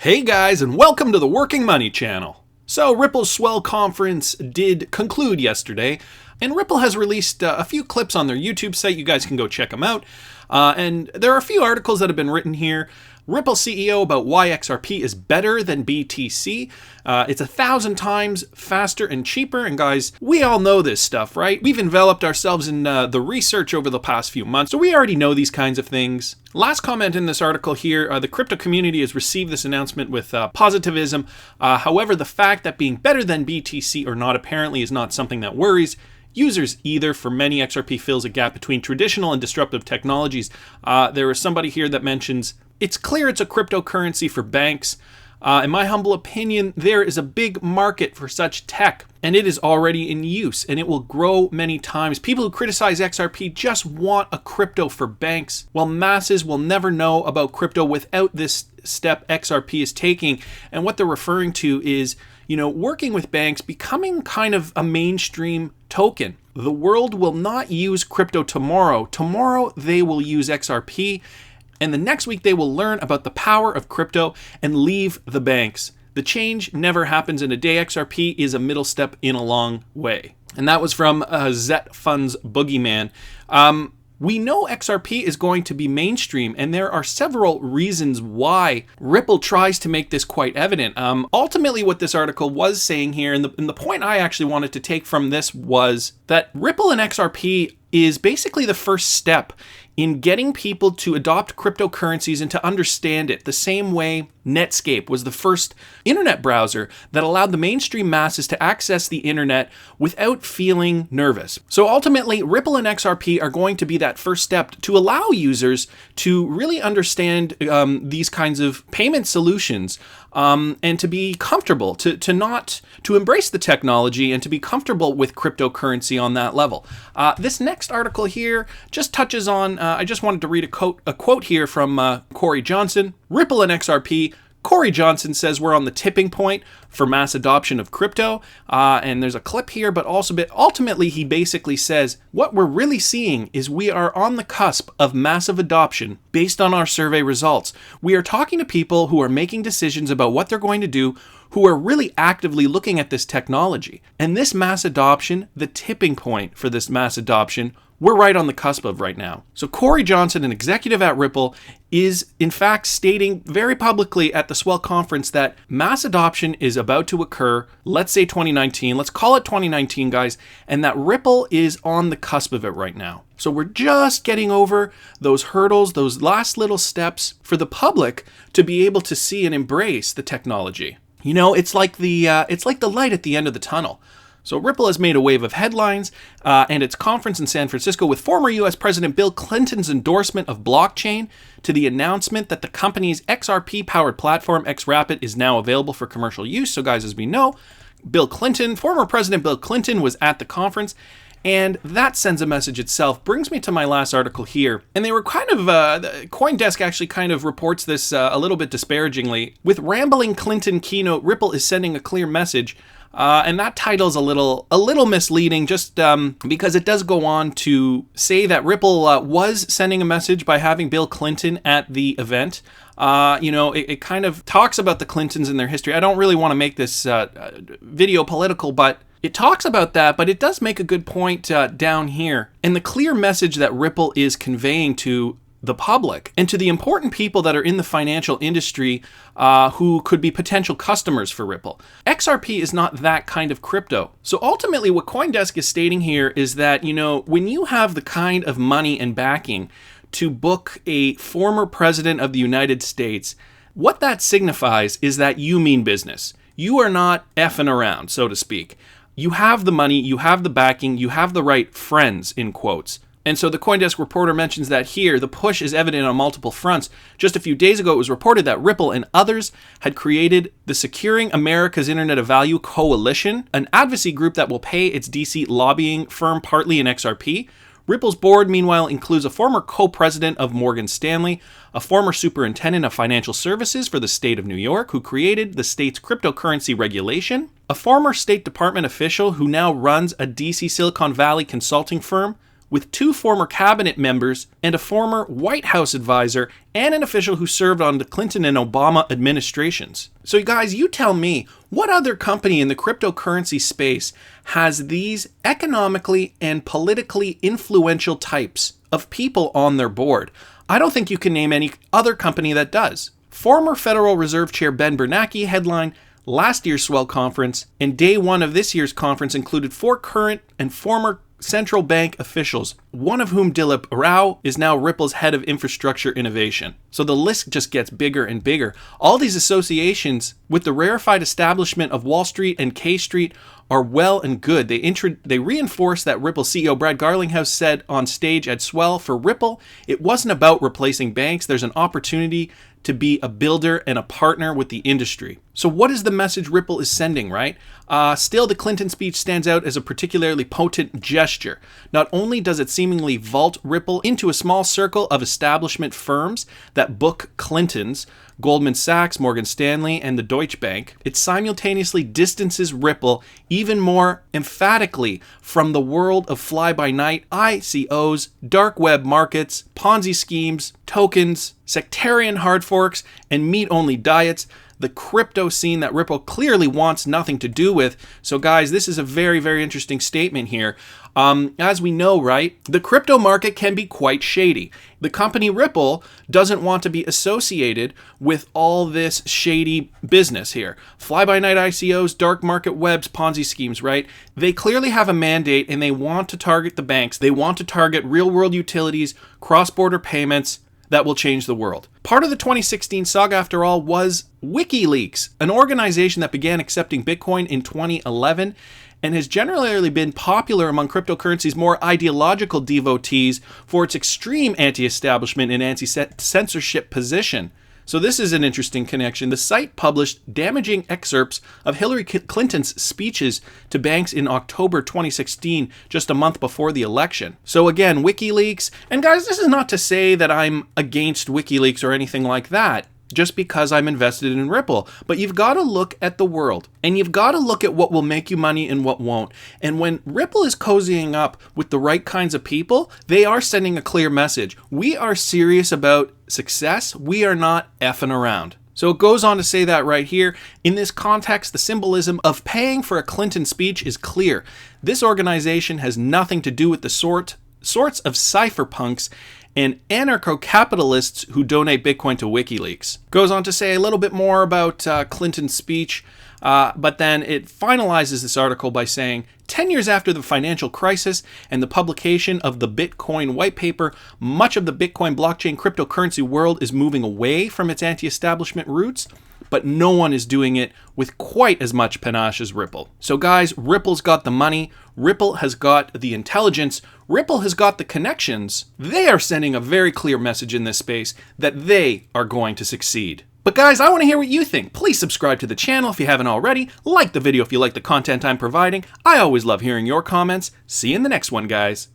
Hey guys, and welcome to the Working Money channel. So Ripple's Swell conference did conclude yesterday, and Ripple has released a few clips on their YouTube site. You guys can go check them out. And there are a few articles that have been written here. Ripple CEO about why XRP is better than BTC. It's 1,000 times faster and cheaper. And guys, we all know this stuff, right? We've enveloped ourselves in the research over the past few months, so we already know these kinds of things. Last comment in this article here, the crypto community has received this announcement with positivism. However, the fact that being better than BTC or not apparently is not something that worries users either. For many, XRP fills a gap between traditional and disruptive technologies. There is somebody here that mentions, it's clear it's a cryptocurrency for banks. In my humble opinion, there is a big market for such tech, and it is already in use, and it will grow many times. People who criticize XRP just want a crypto for banks, while masses will never know about crypto without this step XRP is taking. And what they're referring to is, working with banks becoming kind of a mainstream token. The world will not use crypto tomorrow. Tomorrow, they will use XRP. And the next week, they will learn about the power of crypto and leave the banks. The change never happens in a day. XRP is a middle step in a long way. And that was from Zet Fund's Boogeyman. We know XRP is going to be mainstream, and there are several reasons why Ripple tries to make this quite evident. Ultimately, what this article was saying here, and the point I actually wanted to take from this was that Ripple and XRP is basically the first step in getting people to adopt cryptocurrencies and to understand it, the same way Netscape was the first internet browser that allowed the mainstream masses to access the internet without feeling nervous. So ultimately, Ripple and XRP are going to be that first step to allow users to really understand these kinds of payment solutions and to be comfortable, to embrace the technology and to be comfortable with cryptocurrency on that level. This next article here just touches on, I just wanted to read a quote here from Cory Johnson. Ripple and XRP. Cory Johnson says we're on the tipping point for mass adoption of crypto. And there's a clip here, but ultimately he basically says what we're really seeing is we are on the cusp of massive adoption based on our survey results. We are talking to people who are making decisions about what they're going to do, who are really actively looking at this technology. And this mass adoption, the tipping point for this mass adoption, we're right on the cusp of right now. So Cory Johnson, an executive at Ripple, is in fact stating very publicly at the Swell conference that mass adoption is about to occur, let's say 2019, let's call it 2019, guys, and that Ripple is on the cusp of it right now. So we're just getting over those hurdles, those last little steps for the public to be able to see and embrace the technology. It's like the light at the end of the tunnel. So Ripple has made a wave of headlines and its conference in San Francisco with former U.S. President Bill Clinton's endorsement of blockchain to the announcement that the company's XRP-powered platform, XRapid, is now available for commercial use. So guys, as we know, former President Bill Clinton was at the conference, and that sends a message itself. Brings me to my last article here. And they were CoinDesk actually kind of reports this a little bit disparagingly. With rambling Clinton keynote, Ripple is sending a clear message. And that title's a little misleading, just because it does go on to say that Ripple was sending a message by having Bill Clinton at the event. It kind of talks about the Clintons and their history. I don't really want to make this video political, but it talks about that, but it does make a good point down here. And the clear message that Ripple is conveying to the public and to the important people that are in the financial industry who could be potential customers for Ripple. XRP is not that kind of crypto. So ultimately what CoinDesk is stating here is that, when you have the kind of money and backing to book a former president of the United States, what that signifies is that you mean business. You are not effing around, so to speak. You have the money, you have the backing, you have the right friends, in quotes. And so the CoinDesk reporter mentions that here, the push is evident on multiple fronts. Just a few days ago, it was reported that Ripple and others had created the Securing America's Internet of Value Coalition, an advocacy group that will pay its DC lobbying firm partly in XRP. Ripple's board, meanwhile, includes a former co-president of Morgan Stanley, a former superintendent of financial services for the state of New York, who created the state's cryptocurrency regulation, a former State Department official who now runs a DC Silicon Valley consulting firm, with 2 former cabinet members and a former White House advisor and an official who served on the Clinton and Obama administrations. So guys, you tell me, what other company in the cryptocurrency space has these economically and politically influential types of people on their board? I don't think you can name any other company that does. Former Federal Reserve Chair Ben Bernanke headlined last year's Swell conference, and day 1 of this year's conference included 4 current and former central bank officials, one of whom, Dilip Rao, is now Ripple's head of infrastructure innovation. So the list just gets bigger and bigger. All these associations with the rarefied establishment of Wall Street and K Street are well and good. They reinforce that Ripple CEO Brad Garlinghouse said on stage at Swell, for Ripple, it wasn't about replacing banks. There's an opportunity to be a builder and a partner with the industry. So what is the message Ripple is sending, right? Still, the Clinton speech stands out as a particularly potent gesture. Not only does it seemingly vault Ripple into a small circle of establishment firms that book Clintons, Goldman Sachs, Morgan Stanley, and the Deutsche Bank, it simultaneously distances Ripple even more emphatically from the world of fly-by-night ICOs, dark web markets, Ponzi schemes, tokens, sectarian hard forks, and meat-only diets, the crypto scene that Ripple clearly wants nothing to do with. So guys, this is a very, very interesting statement here. As we know, right, the crypto market can be quite shady. The company Ripple doesn't want to be associated with all this shady business here. Fly-by-night ICOs, dark market webs, Ponzi schemes, right? They clearly have a mandate and they want to target the banks. They want to target real-world utilities, cross-border payments that will change the world. Part of the 2016 saga, after all, was WikiLeaks, an organization that began accepting Bitcoin in 2011 and has generally been popular among cryptocurrency's more ideological devotees for its extreme anti-establishment and anti-censorship position. So this is an interesting connection. The site published damaging excerpts of Hillary Clinton's speeches to banks in October 2016, just a month before the election. So again, WikiLeaks, and guys, this is not to say that I'm against WikiLeaks or anything like that, just because I'm invested in Ripple. But you've got to look at the world, and you've got to look at what will make you money and what won't. And when Ripple is cozying up with the right kinds of people, they are sending a clear message. We are serious about success. We are not effing around. So it goes on to say that right here. In this context, the symbolism of paying for a Clinton speech is clear. This organization has nothing to do with the sorts of cypherpunks and anarcho-capitalists who donate Bitcoin to WikiLeaks. Goes on to say a little bit more about Clinton's speech, but then it finalizes this article by saying, 10 years after the financial crisis and the publication of the Bitcoin white paper, much of the Bitcoin blockchain cryptocurrency world is moving away from its anti-establishment roots, but no one is doing it with quite as much panache as Ripple. So guys, Ripple's got the money, Ripple has got the intelligence, Ripple has got the connections. They are sending a very clear message in this space that they are going to succeed. But guys, I want to hear what you think. Please subscribe to the channel if you haven't already. Like the video if you like the content I'm providing. I always love hearing your comments. See you in the next one, guys.